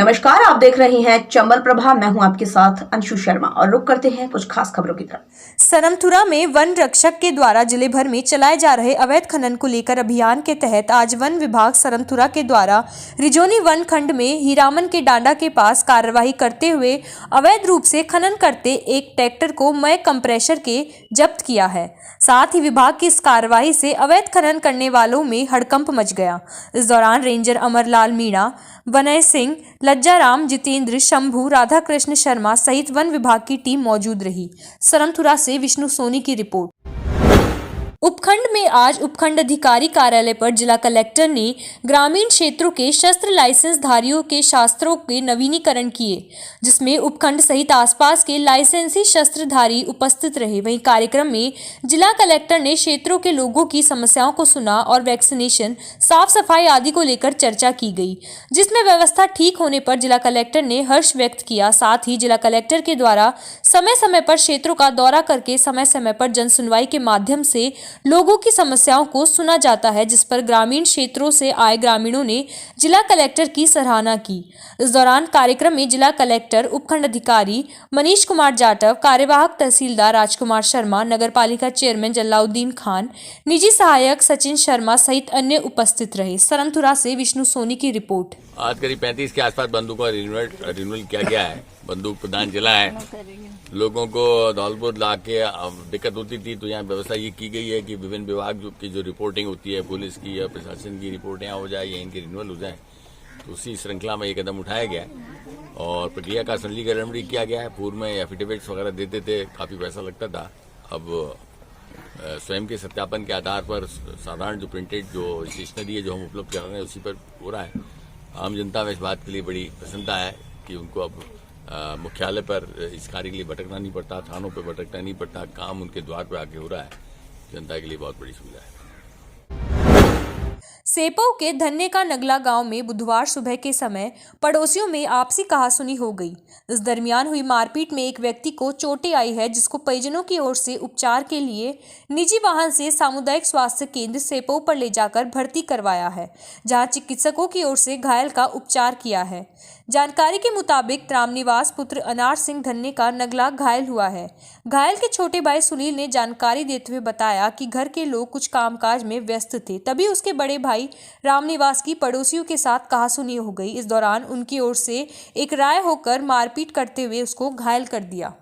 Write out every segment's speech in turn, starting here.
नमस्कार, आप देख रहे हैं चंबल प्रभा। मैं हूं आपके साथ अंशु शर्मा और रुक करते हैं कुछ खास खबरों की तरफ। सरमथुरा में वन रक्षक के द्वारा जिले भर में चलाए जा रहे अवैध खनन को लेकर अभियान के तहत आज वन विभाग सरमथुरा के द्वारा रिजोनी वन खंड में हीरामन के डांडा के पास कार्रवाई करते हुए अवैध रूप से खनन करते एक ट्रैक्टर को मय कंप्रेशर के जब्त किया है। साथ ही विभाग की इस कार्रवाई से अवैध खनन करने वालों में हड़कंप मच गया। इस दौरान रेंजर अमरलाल मीणा, वनय सिंह, लज्जाराम, जितेंद्र, शंभू, राधा कृष्ण शर्मा सहित वन विभाग की टीम मौजूद रही। सरमथुरा से विष्णु सोनी की रिपोर्ट। उपखंड में आज उपखंड अधिकारी कार्यालय पर जिला कलेक्टर ने ग्रामीण क्षेत्रों के शस्त्र लाइसेंस धारियों के शास्त्रों के नवीनीकरण किए, जिसमें उपखंड सहित आसपास के लाइसेंसी शस्त्रधारी उपस्थित रहे। वहीं कार्यक्रम में जिला कलेक्टर ने क्षेत्रों के लोगों की समस्याओं को सुना और वैक्सीनेशन, साफ सफाई आदि को लेकर चर्चा की गई, जिसमें व्यवस्था ठीक होने पर जिला कलेक्टर ने हर्ष व्यक्त किया। साथ ही जिला कलेक्टर के द्वारा समय समय पर क्षेत्रों का दौरा करके समय समय पर जन सुनवाई के माध्यम से लोगों की समस्याओं को सुना जाता है, जिस पर ग्रामीण क्षेत्रों से आए ग्रामीणों ने जिला कलेक्टर की सराहना की। इस दौरान कार्यक्रम में जिला कलेक्टर, उपखंड अधिकारी मनीष कुमार जाटव, कार्यवाहक तहसीलदार राजकुमार शर्मा, नगर पालिका चेयरमैन जलाउद्दीन खान, निजी सहायक सचिन शर्मा सहित अन्य उपस्थित रहे। सरमथुरा से विष्णु सोनी की रिपोर्ट। आज करीब 35 के आसपास बंदूकों का रिन्यूअल किया गया है। बंदूक प्रदान जिला है। लोगों को धौलपुर ला के दिक्कत होती थी, तो यहाँ व्यवस्था ये की गई है कि विभिन्न विभाग की जो रिपोर्टिंग होती है, पुलिस की या प्रशासन की रिपोर्ट यहाँ हो जाए या इनके रिन्यूअल हो जाए, तो उसी श्रृंखला में ये कदम उठाया गया और प्रक्रिया का सरलीकरण भी किया गया है। पूर्व में एफिडेविट्स वगैरह देते थे, काफी पैसा लगता था। अब स्वयं के सत्यापन के आधार पर साधारण जो प्रिंटेड जो स्टेशनरी है जो हम उपलब्ध कर रहे हैं उसी पर हो रहा है। आम जनता में इस बात के लिए बड़ी प्रसन्नता है कि उनको अब मुख्यालय पर इस कार्य के लिए भटकना नहीं पड़ता, थानों पर भटकना नहीं पड़ता, काम उनके द्वार पर आके हो रहा है। जनता के लिए बहुत बड़ी सुविधा है। सेपऊ के धन्ने का नगला गांव में बुधवार सुबह के समय पड़ोसियों में आपसी कहासुनी हो गई। इस दरमियान हुई मारपीट में एक व्यक्ति को चोटें आई है, जिसको परिजनों की ओर से उपचार के लिए निजी वाहन से सामुदायिक स्वास्थ्य केंद्र सेपऊ पर ले जाकर भर्ती करवाया है, जहां चिकित्सकों की ओर से घायल का उपचार किया है। जानकारी के मुताबिक रामनिवास पुत्र अनार सिंह धन्ने का नगला घायल हुआ है। घायल के छोटे भाई सुनील ने जानकारी देते हुए बताया कि घर के लोग कुछ कामकाज में व्यस्त थे, तभी उसके बड़े भाई रामनिवास की पड़ोसियों के साथ कहासुनी हो गई। इस दौरान उनकी ओर से एक राय होकर मारपीट करते हुए उसको घायल कर दिया।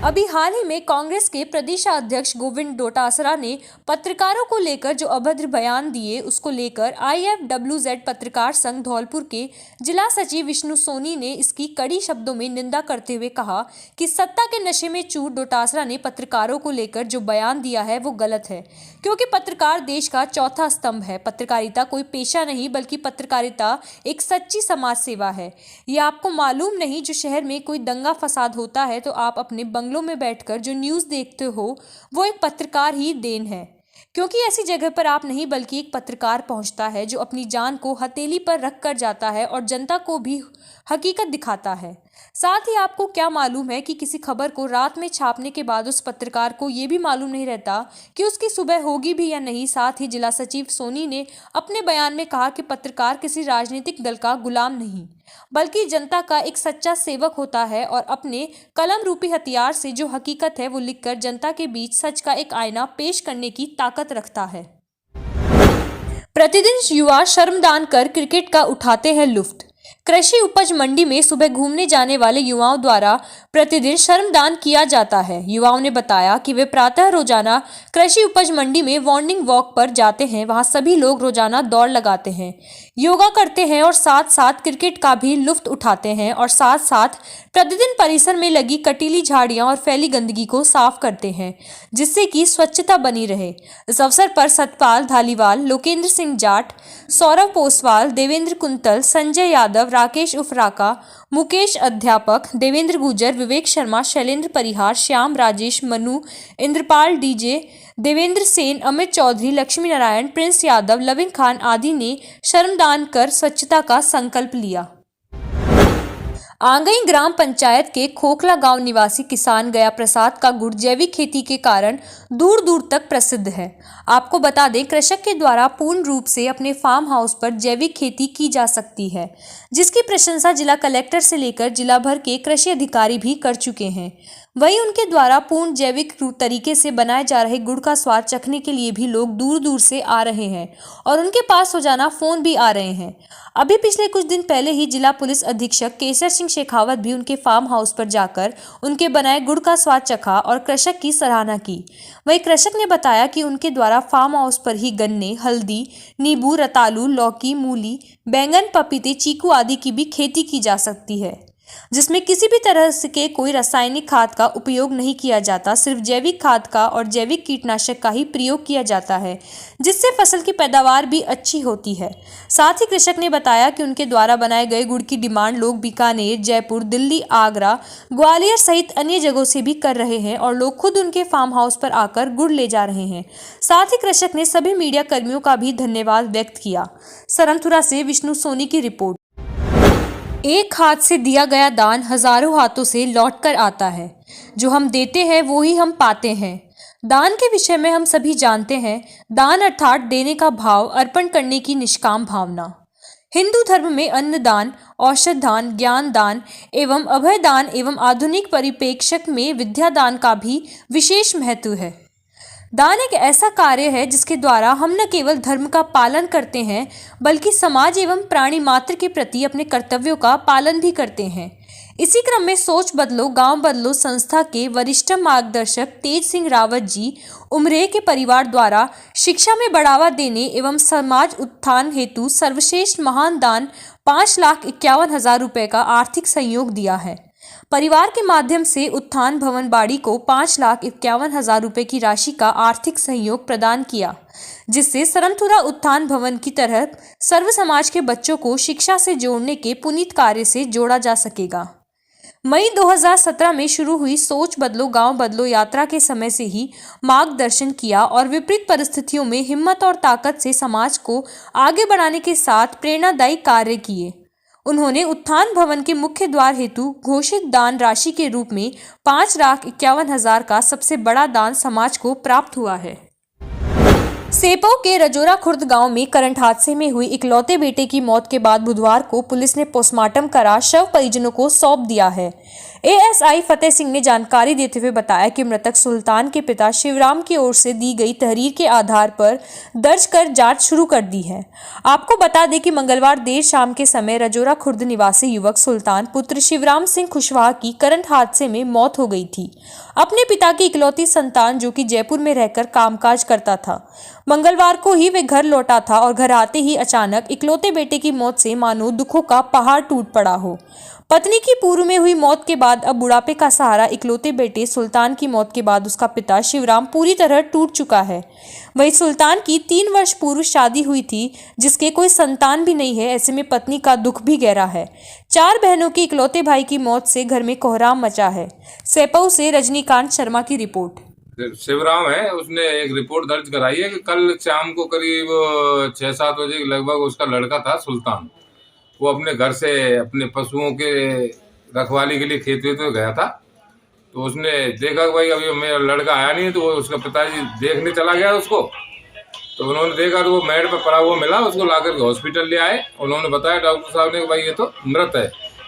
अभी हाल ही में कांग्रेस के प्रदेशाध्यक्ष गोविंद डोटासरा ने पत्रकारों को लेकर जो अभद्र बयान दिए, उसको लेकर IFWZ पत्रकार संघ धौलपुर के जिला सचिव विष्णु सोनी ने इसकी कड़ी शब्दों में निंदा करते हुए कहा कि सत्ता के नशे में चूर डोटासरा ने पत्रकारों को लेकर जो बयान दिया है वो गलत है, क्योंकि पत्रकार देश का चौथा स्तंभ है। पत्रकारिता कोई पेशा नहीं, बल्कि पत्रकारिता एक सच्ची समाज सेवा है। ये आपको मालूम नहीं, जो शहर में कोई दंगा फसाद होता है तो आप अपने बंगलों में बैठकर जो न्यूज़ देखते हो वो एक पत्रकार ही देन है, क्योंकि ऐसी जगह पर आप नहीं बल्कि एक पत्रकार पहुंचता है जो अपनी जान को हथेली पर रख कर जाता है और जनता को भी हकीकत दिखाता है। साथ ही आपको क्या मालूम है कि किसी खबर को रात में छापने के बाद उस पत्रकार को ये भी मालूम नहीं रहता कि उसकी सुबह होगी भी या नहीं। साथ ही जिला सचिव सोनी ने अपने बयान में कहा कि पत्रकार किसी राजनीतिक दल का गुलाम नहीं, बल्कि जनता का एक सच्चा सेवक होता है और अपने कलम रूपी हथियार से जो हकीकत है वो लिखकर जनता के बीच सच का एक आईना पेश करने की ताकत रखता है। प्रतिदिन युवा श्रमदान कर क्रिकेट का उठाते हैं लुत्फ। कृषि उपज मंडी में सुबह घूमने जाने वाले युवाओं द्वारा प्रतिदिन श्रमदान किया जाता है। युवाओं ने बताया कि वे प्रातः रोजाना कृषि उपज मंडी में मॉर्निंग वॉक पर जाते हैं। वहां सभी लोग रोजाना दौड़ लगाते हैं, योगा करते हैं और साथ साथ क्रिकेट का भी लुत्फ उठाते हैं और साथ साथ प्रतिदिन परिसर में लगी कटीली झाड़ियां और फैली गंदगी को साफ करते हैं, जिससे कि स्वच्छता बनी रहे। इस अवसर पर सतपाल धालीवाल, लोकेंद्र सिंह जाट, सौरभ पोसवाल, देवेंद्र कुंतल, संजय यादव, राकेश उफराका, मुकेश अध्यापक, Devendra Gujar, Vivek Sharma, Shailendra Parihar, Shyam, Rajesh, Manu, Indrapal, DJ, Devendra Sen, Amit Chaudhary, Lakshmi Narayan, Prince Yadav, Loving Khan आदि ने श्रमदान कर स्वच्छता का संकल्प लिया। आंगई ग्राम पंचायत के खोखला गांव निवासी किसान गया प्रसाद का गुड़ जैविक खेती के कारण दूर दूर तक प्रसिद्ध है। आपको बता दें, कृषक के द्वारा पूर्ण रूप से अपने फार्म हाउस पर जैविक खेती की जा सकती है, जिसकी प्रशंसा जिला कलेक्टर से लेकर जिला भर के कृषि अधिकारी भी कर चुके हैं। वहीं उनके द्वारा पूर्ण जैविक तरीके से बनाए जा रहे गुड़ का स्वाद चखने के लिए भी लोग दूर दूर से आ रहे हैं और उनके पास रोजाना फोन भी आ रहे हैं। अभी पिछले कुछ दिन पहले ही जिला पुलिस अधीक्षक केसर सिंह शेखावत भी उनके फार्म हाउस पर जाकर उनके बनाए गुड़ का स्वाद चखा और कृषक की सराहना की। वहीं कृषक ने बताया कि उनके द्वारा फार्म हाउस पर ही गन्ने, हल्दी, नींबू, रतालू, लौकी, मूली, बैंगन, पपीते, चीकू आदि की भी खेती की जा सकती है, जिसमें किसी भी तरह के कोई रासायनिक खाद का उपयोग नहीं किया जाता, सिर्फ जैविक खाद का और जैविक कीटनाशक का ही प्रयोग किया जाता है, जिससे फसल की पैदावार भी अच्छी होती है। साथ ही कृषक ने बताया कि उनके द्वारा बनाए गए गुड़ की डिमांड लोग बीकानेर, जयपुर, दिल्ली, आगरा, ग्वालियर सहित अन्य जगहों से भी कर रहे हैं और लोग खुद उनके फार्म हाउस पर आकर गुड़ ले जा रहे हैं। साथ ही कृषक ने सभी मीडिया कर्मियों का भी धन्यवाद व्यक्त किया। सरनथुरा से विष्णु सोनी की रिपोर्ट। एक हाथ से दिया गया दान हजारों हाथों से लौट कर आता है। जो हम देते हैं वो ही हम पाते हैं। दान के विषय में हम सभी जानते हैं। दान अर्थात देने का भाव, अर्पण करने की निष्काम भावना। हिंदू धर्म में अन्न दान, औषध दान, ज्ञान दान एवं अभय दान एवं आधुनिक परिप्रेक्ष्य में विद्या दान का भी विशेष महत्व है। दान एक ऐसा कार्य है जिसके द्वारा हम न केवल धर्म का पालन करते हैं, बल्कि समाज एवं प्राणी मात्र के प्रति अपने कर्तव्यों का पालन भी करते हैं। इसी क्रम में सोच बदलो गांव बदलो संस्था के वरिष्ठ मार्गदर्शक तेज सिंह रावत जी उमरे के परिवार द्वारा शिक्षा में बढ़ावा देने एवं समाज उत्थान हेतु सर्वश्रेष्ठ महान दान 5,51,000 रुपये का आर्थिक सहयोग दिया है। परिवार के माध्यम से उत्थान भवन बाड़ी को 5,51,000 रुपये की राशि का आर्थिक सहयोग प्रदान किया, जिससे सरनथुरा उत्थान भवन की तरह सर्व समाज के बच्चों को शिक्षा से जोड़ने के पुनीत कार्य से जोड़ा जा सकेगा। मई 2017 में शुरू हुई सोच बदलो गांव बदलो यात्रा के समय से ही मार्गदर्शन किया और विपरीत परिस्थितियों में हिम्मत और ताकत से समाज को आगे बढ़ाने के साथ प्रेरणादायी कार्य किए। उन्होंने उत्थान भवन के मुख्य द्वार हेतु घोषित दान राशि के रूप में 5,51,000 का सबसे बड़ा दान समाज को प्राप्त हुआ है। सेपो के रजोरा खुर्द गांव में करंट हादसे में हुई इकलौते बेटे की मौत के बाद बुधवार को पुलिस ने पोस्टमार्टम करा शव परिजनों को सौंप दिया है। एएसआई फतेह सिंह ने जानकारी देते हुए बताया कि मृतक सुल्तान के पिता शिवराम की ओर से दी गई तहरीर के आधार पर दर्ज कर जांच शुरू कर दी है। आपको बता दें कि मंगलवार देर शाम के समय रजोरा खुर्द निवासी युवक सुल्तान पुत्र शिवराम सिंह कुशवाहा की करंट हादसे में मौत हो गई थी। अपने पिता की इकलौती संतान जो कि जयपुर में रहकर कामकाज करता था, मंगलवार को ही वे घर लौटा था और घर आते ही अचानक इकलौते बेटे की मौत से मानो दुखों का पहाड़ टूट पड़ा हो। पत्नी की पूर्व में हुई मौत के बाद अब बुढ़ापे का सहारा इकलौते बेटे सुल्तान की मौत के बाद उसका पिता शिवराम पूरी तरह टूट चुका है। वहीं सुल्तान की 3 वर्ष पूर्व शादी हुई थी, जिसके कोई संतान भी नहीं है। ऐसे में पत्नी का दुख भी गहरा है। 4 बहनों की इकलौते भाई की मौत से घर में कोहराम मचा है। सेपऊ से रजनीकांत शर्मा की रिपोर्ट। शिवराम है, उसने एक रिपोर्ट दर्ज कराई है कि कल शाम को करीब 6-7 बजे के लगभग उसका लड़का था सुल्तान, वो अपने घर से अपने पशुओं के रखवाली के लिए खेत में गया था। तो उसने देखा कि भाई अभी मेरा लड़का आया नहीं है, तो वो उसका पिताजी देखने चला गया उसको। तो उन्होंने देखा तो वो मेड पे पड़ा हुआ मिला, उसको लाकर के हॉस्पिटल ले आए। उन्होंने बताया डॉक्टर साहब ने कि भाई ये तो मृत है।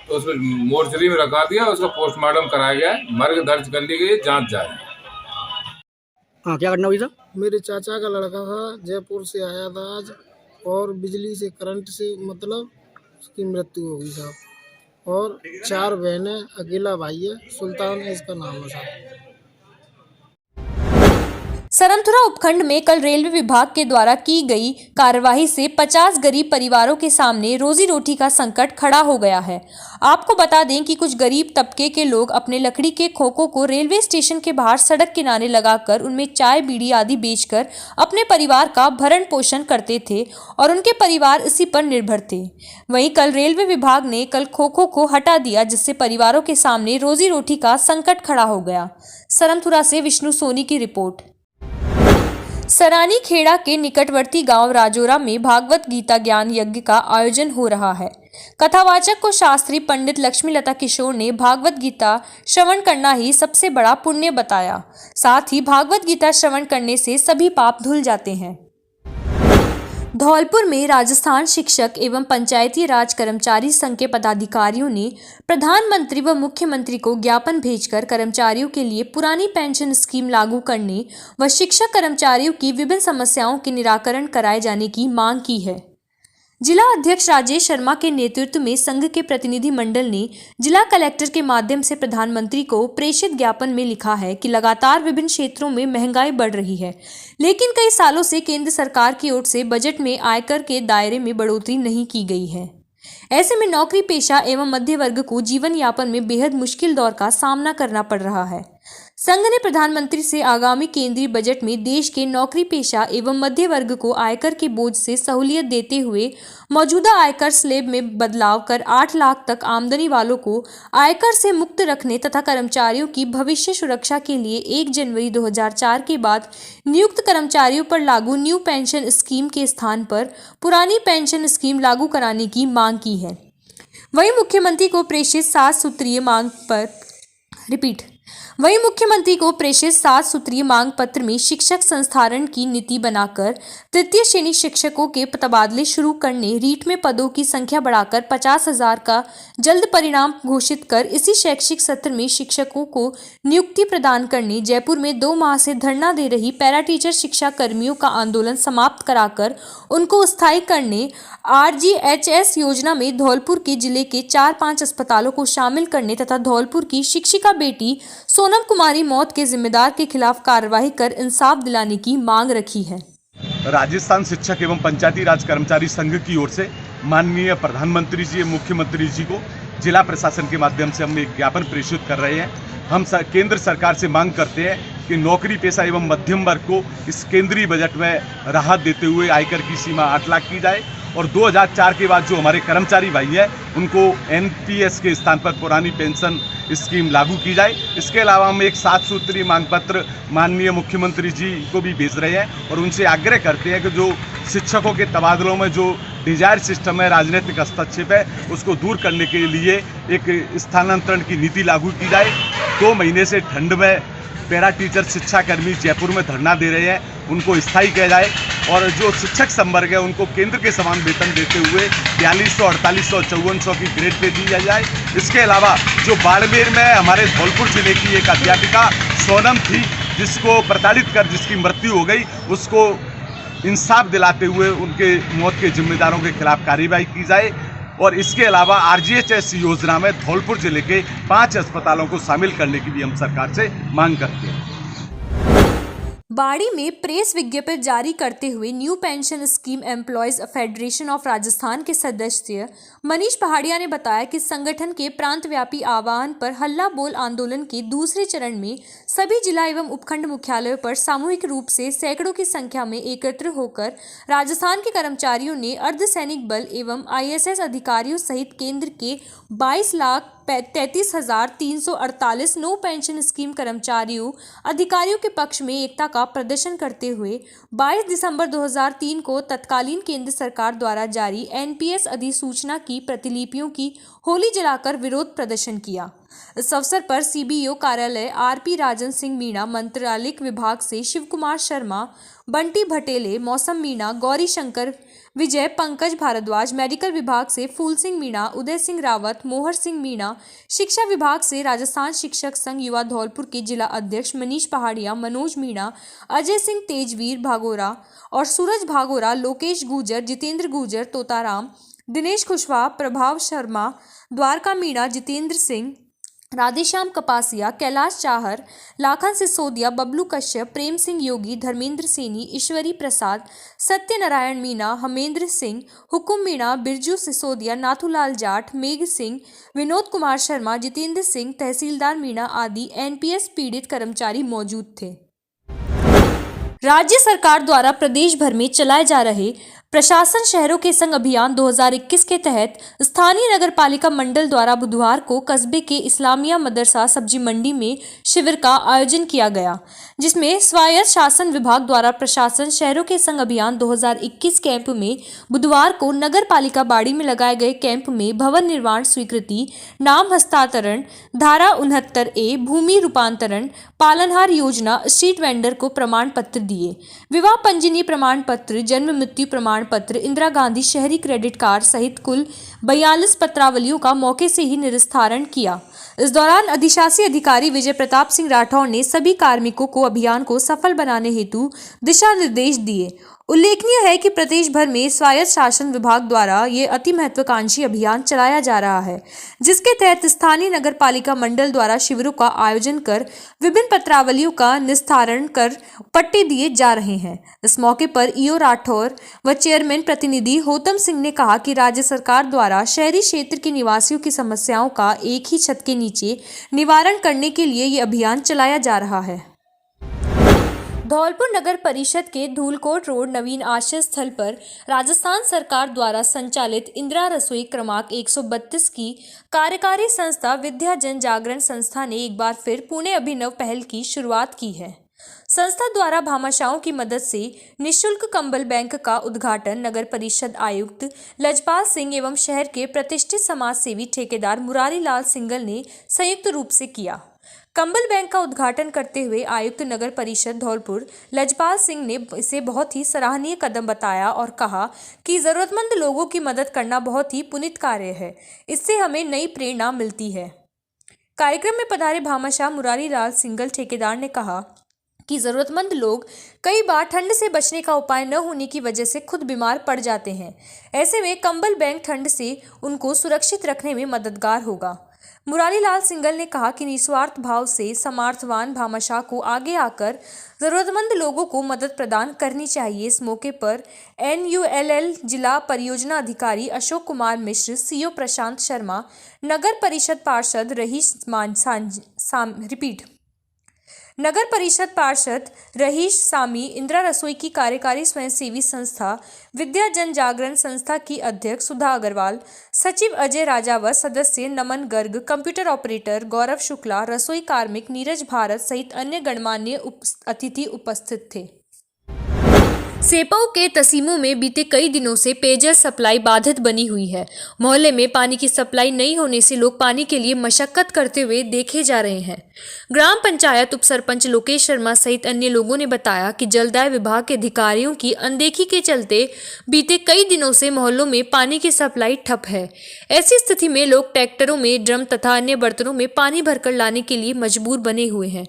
तो उसको मोर्चरी में रखा दिया, उसका पोस्टमार्टम कराया गया है, मर्ग दर्ज कर ली गई, जाँच जारी है। हाँ, क्या घटना हुई था? मेरे चाचा का लड़का था, जयपुर से आया था आज, और बिजली से करंट से मतलब उसकी मृत्यु हो गई साहब। और 4 बहनें, अकेला भाई है, सुल्तान है इसका नाम है साहब। सरनथुरा उपखंड में कल रेलवे विभाग के द्वारा की गई कार्यवाही से 50 गरीब परिवारों के सामने रोजी रोटी का संकट खड़ा हो गया है। आपको बता दें कि कुछ गरीब तबके के लोग अपने लकड़ी के खोखों को रेलवे स्टेशन के बाहर सड़क किनारे लगाकर उनमें चाय, बीड़ी आदि बेचकर अपने परिवार का भरण पोषण करते थे और उनके परिवार इसी पर निर्भर थे। वहीं कल रेलवे विभाग ने कल खोखों को हटा दिया, जिससे परिवारों के सामने रोजी रोटी का संकट खड़ा हो गया। सरनथुरा से विष्णु सोनी की रिपोर्ट। सरानी खेड़ा के निकटवर्ती गांव राजोरा में भागवत गीता ज्ञान यज्ञ का आयोजन हो रहा है। कथावाचक को शास्त्री पंडित लक्ष्मीलता किशोर ने भागवत गीता श्रवण करना ही सबसे बड़ा पुण्य बताया। साथ ही भागवत गीता श्रवण करने से सभी पाप धुल जाते हैं। धौलपुर में राजस्थान शिक्षक एवं पंचायती राज कर्मचारी संघ के पदाधिकारियों ने प्रधानमंत्री व मुख्यमंत्री को ज्ञापन भेजकर कर्मचारियों के लिए पुरानी पेंशन स्कीम लागू करने व शिक्षक कर्मचारियों की विभिन्न समस्याओं के निराकरण कराए जाने की मांग की है। जिला अध्यक्ष राजेश शर्मा के नेतृत्व में संघ के प्रतिनिधि मंडल ने जिला कलेक्टर के माध्यम से प्रधानमंत्री को प्रेषित ज्ञापन में लिखा है कि लगातार विभिन्न क्षेत्रों में महंगाई बढ़ रही है, लेकिन कई सालों से केंद्र सरकार की ओर से बजट में आयकर के दायरे में बढ़ोतरी नहीं की गई है। ऐसे में नौकरी पेशा एवं मध्य वर्ग को जीवन यापन में बेहद मुश्किल दौर का सामना करना पड़ रहा है। संघ ने प्रधानमंत्री से आगामी केंद्रीय बजट में देश के नौकरी पेशा एवं मध्य वर्ग को आयकर के बोझ से सहूलियत देते हुए मौजूदा आयकर स्लैब में बदलाव कर 8 लाख तक आमदनी वालों को आयकर से मुक्त रखने तथा कर्मचारियों की भविष्य सुरक्षा के लिए 1 जनवरी 2004 के बाद नियुक्त कर्मचारियों पर लागू न्यू पेंशन स्कीम के स्थान पर पुरानी पेंशन स्कीम लागू कराने की मांग की है। वहीं मुख्यमंत्री को प्रेषित 7 सूत्रीय मांग पत्र में शिक्षक संस्थारण की नीति बनाकर तृतीय श्रेणी शिक्षकों के तबादले शुरू करने, रीट में पदों की संख्या बढ़ाकर 50,000 का जल्द परिणाम घोषित कर इसी शैक्षिक सत्र में शिक्षकों को नियुक्ति प्रदान करने, जयपुर में 2 माह से धरना दे रही पैरा टीचर शिक्षा कर्मियों का आंदोलन समाप्त कराकर उनको स्थायी करने, RGHS योजना में धौलपुर के जिले के 4-5 अस्पतालों को शामिल करने तथा धौलपुर की शिक्षिका बेटी सोनम कुमारी मौत के जिम्मेदार के खिलाफ कार्रवाई कर इंसाफ दिलाने की मांग रखी है। राजस्थान शिक्षक एवं पंचायती राज कर्मचारी संघ की ओर से माननीय प्रधानमंत्री जी, मुख्यमंत्री जी को जिला प्रशासन के माध्यम से हम एक ज्ञापन प्रेषित कर रहे हैं। हम केंद्र सरकार से मांग करते हैं कि नौकरी पेशा एवं मध्यम वर्ग को इस केंद्रीय बजट में राहत देते हुए आयकर की सीमा 8 लाख की जाए और 2004 के बाद जो हमारे कर्मचारी भाई हैं उनको NPS के स्थान पर पुरानी पेंशन स्कीम लागू की जाए। इसके अलावा हम एक 7 सूत्रीय मांग पत्र माननीय मुख्यमंत्री जी को भी भेज रहे हैं और उनसे आग्रह करते हैं कि जो शिक्षकों के तबादलों में जो डिजायर सिस्टम है, राजनीतिक हस्तक्षेप है, उसको दूर करने के लिए एक स्थानांतरण की नीति लागू की जाए। 2 महीने से ठंड में पैरा टीचर शिक्षा कर्मी जयपुर में धरना दे रहे हैं, उनको स्थायी किया जाए और जो शिक्षक संवर्ग है उनको केंद्र के समान वेतन देते हुए 4200, 4800, 5400 की ग्रेड पे दी जाए। इसके अलावा जो बाड़मेर में हमारे धौलपुर जिले की एक अध्यापिका सोनम थी जिसको प्रताड़ित कर जिसकी मृत्यु हो गई, उसको इंसाफ दिलाते हुए उनके मौत के जिम्मेदारों के खिलाफ कार्रवाई की जाए और इसके अलावा RGHS योजना में धौलपुर जिले के 5 अस्पतालों को शामिल करने की भी हम सरकार से मांग करते हैं। बाड़ी में प्रेस विज्ञप्ति जारी करते हुए new pension scheme employees federation of Rajasthan के सदस्य मनीष पहाड़िया ने बताया कि संगठन के प्रांतव्यापी आह्वान पर हल्ला बोल आंदोलन के दूसरे चरण में सभी जिला एवं उपखंड मुख्यालयों पर सामूहिक रूप से सैकड़ों की संख्या में एकत्र होकर राजस्थान के कर्मचारियों ने अर्धसैनिक बल एवं ISS अधिकारियों सहित केंद्र के 22,33,348 नो पेंशन स्कीम कर्मचारियों अधिकारियों के पक्ष में एकता का प्रदर्शन करते हुए 22 दिसंबर 2003 को तत्कालीन केंद्र सरकार द्वारा जारी NPS अधिसूचना की प्रतिलिपियों की होली जलाकर विरोध प्रदर्शन किया। इस अवसर पर CBO कार्यालय RP राजन सिंह मीणा, मंत्रालयिक विभाग से शिव कुमार शर्मा, बंटी भटेले, मौसम मीणा, गौरी शंकर विजय, पंकज भारद्वाज, मेडिकल विभाग से फूल सिंह मीणा, उदय सिंह रावत, मोहर सिंह मीणा, शिक्षा विभाग से राजस्थान शिक्षक संघ युवा धौलपुर के जिला अध्यक्ष मनीष पहाड़िया, मनोज मीणा, अजय सिंह तेजवीर भागोरा और सूरज भागोरा, लोकेश गुजर, जितेंद्र गुजर, तोताराम, दिनेश कुशवाहा, प्रभाव शर्मा, द्वारका मीणा, जितेंद्र सिंह, राधेश्याम कपासिया, कैलाश चाहर, लाखन सिसोदिया, बबलू कश्यप, प्रेम सिंह योगी, धर्मेंद्र सैनी, ईश्वरी प्रसाद, सत्यनारायण मीणा, हमेंद्र सिंह, हुकुम मीणा, बिरजू सिसोदिया, नाथूलाल जाट, मेघ सिंह, विनोद कुमार शर्मा, जितेंद्र सिंह, तहसीलदार मीणा आदि NPS पीड़ित कर्मचारी मौजूद थे। राज्य सरकार द्वारा प्रदेश भर में चलाए जा रहे प्रशासन शहरों के संग अभियान 2021 के तहत स्थानीय नगर पालिका मंडल द्वारा बुधवार को कस्बे के इस्लामिया मदरसा सब्जी मंडी में शिविर का आयोजन किया गया, जिसमें स्वायत्त शासन विभाग द्वारा प्रशासन शहरों के संग अभियान 2021 कैंप में बुधवार को नगर पालिका बाड़ी में लगाए गए कैंप में भवन निर्माण स्वीकृति, नाम हस्तांतरण, धारा 69A, भूमि रूपांतरण, पालनहार योजना, स्ट्रीट वेंडर को प्रमाण पत्र दिए, विवाह पंजीनी प्रमाण पत्र, जन्म मृत्यु प्रमाण पत्र, इंदिरा गांधी शहरी क्रेडिट कार्ड सहित कुल 42 पत्रावलियों का मौके से ही निस्तारण किया। इस दौरान अधिशासी अधिकारी विजय प्रताप सिंह राठौर ने सभी कार्मिकों को अभियान को सफल बनाने हेतु दिशा निर्देश दिए। उल्लेखनीय है कि प्रदेश भर में स्वायत्त शासन विभाग द्वारा ये अति महत्वाकांक्षी अभियान चलाया जा रहा है, जिसके तहत स्थानीय नगर पालिका मंडल द्वारा शिविरों का आयोजन कर विभिन्न पत्रावलियों का निस्तारण कर पट्टे दिए जा रहे हैं। इस मौके पर ईओ राठौर व चेयरमैन प्रतिनिधि होतम सिंह ने कहा कि राज्य सरकार द्वारा शहरी क्षेत्र के निवासियों की समस्याओं का एक ही छत के नीचे निवारण करने के लिए ये अभियान चलाया जा रहा है। धौलपुर नगर परिषद के धूलकोट रोड नवीन आश्रय स्थल पर राजस्थान सरकार द्वारा संचालित इंदिरा रसोई क्रमांक 132 की कार्यकारी संस्था विद्या जन जागरण संस्था ने एक बार फिर पुणे अभिनव पहल की शुरुआत की है। संस्था द्वारा भामाशाहों की मदद से निःशुल्क कंबल बैंक का उद्घाटन नगर परिषद आयुक्त लजपाल सिंह एवं शहर के प्रतिष्ठित समाज सेवी ठेकेदार मुरारी लाल सिंगल ने संयुक्त रूप से किया। कंबल बैंक का उद्घाटन करते हुए आयुक्त नगर परिषद धौलपुर लजपाल सिंह ने इसे बहुत ही सराहनीय कदम बताया और कहा कि जरूरतमंद लोगों की मदद करना बहुत ही पुनीत कार्य है, इससे हमें नई प्रेरणा मिलती है। कार्यक्रम में पधारे भामाशाह मुरारी लाल सिंगल ठेकेदार ने कहा कि जरूरतमंद लोग कई बार ठंड से बचने का उपाय न होने की वजह से खुद बीमार पड़ जाते हैं। ऐसे में कंबल बैंक ठंड से उनको सुरक्षित रखने में मददगार होगा। मुरारी लाल सिंगल ने कहा कि निस्वार्थ भाव से सामर्थ्यवान भामाशाह को आगे आकर जरूरतमंद लोगों को मदद प्रदान करनी चाहिए। इस मौके पर NULL जिला परियोजना अधिकारी अशोक कुमार मिश्र, CO प्रशांत शर्मा, नगर परिषद पार्षद रहीश सामी, इंदिरा रसोई की कार्यकारी स्वयंसेवी संस्था विद्या जन जागरण संस्था की अध्यक्ष सुधा अग्रवाल, सचिव अजय राजावत, सदस्य नमन गर्ग, कंप्यूटर ऑपरेटर गौरव शुक्ला, रसोई कार्मिक नीरज भारत सहित अन्य गणमान्य अतिथि उपस्थित थे। सेपऊ के तसीमों में बीते कई दिनों से पेयजल सप्लाई बाधित बनी हुई है। मोहल्ले में पानी की सप्लाई नहीं होने से लोग पानी के लिए मशक्कत करते हुए देखे जा रहे हैं। ग्राम पंचायत उप सरपंच लोकेश शर्मा सहित अन्य लोगों ने बताया कि जलदाय विभाग के अधिकारियों की अनदेखी के चलते बीते कई दिनों से मोहल्लों में पानी की सप्लाई ठप है। ऐसी स्थिति में लोग ट्रैक्टरों में ड्रम तथा अन्य बर्तनों में पानी भरकर लाने के लिए मजबूर बने हुए हैं।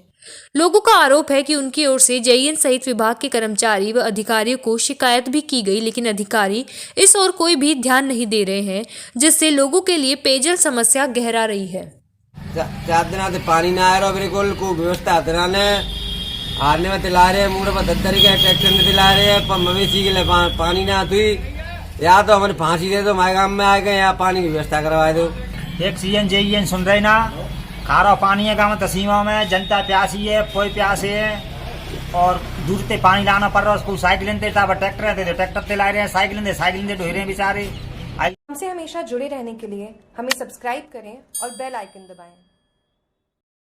लोगों का आरोप है कि उनकी ओर से JN सहित विभाग के कर्मचारी व अधिकारियों को शिकायत भी की गई, लेकिन अधिकारी इस ओर कोई भी ध्यान नहीं दे रहे हैं, जिससे लोगों के लिए पेयजल समस्या गहरा रही है। 4 दिन से पानी ना आ रहा, बिल्कुल को व्यवस्था आने में दिला रहे मूड पर दत्तरी के ट्रैक्टर में दिला रहे हैं, पर मवेशी के लिए पानी ना आती, या तो हमें फांसी दे दो, हमारे गाँव में आ गए, या पानी की व्यवस्था करवा दो। एक CN JN सुन रहे ना, खारा पानी है गाँव तसीमा में, जनता प्यासी है, कोई प्यासे है और दूर से पानी लाना पड़ रहा है। उसको साइकिल देता है, ट्रैक्टर देते, ट्रैक्टर से ला रहे हैं, साइकिल दे ढो रहे हैं बेचारे। हमसे हमेशा जुड़े रहने के लिए हमें सब्सक्राइब करें और बेल आइकन दबाएं।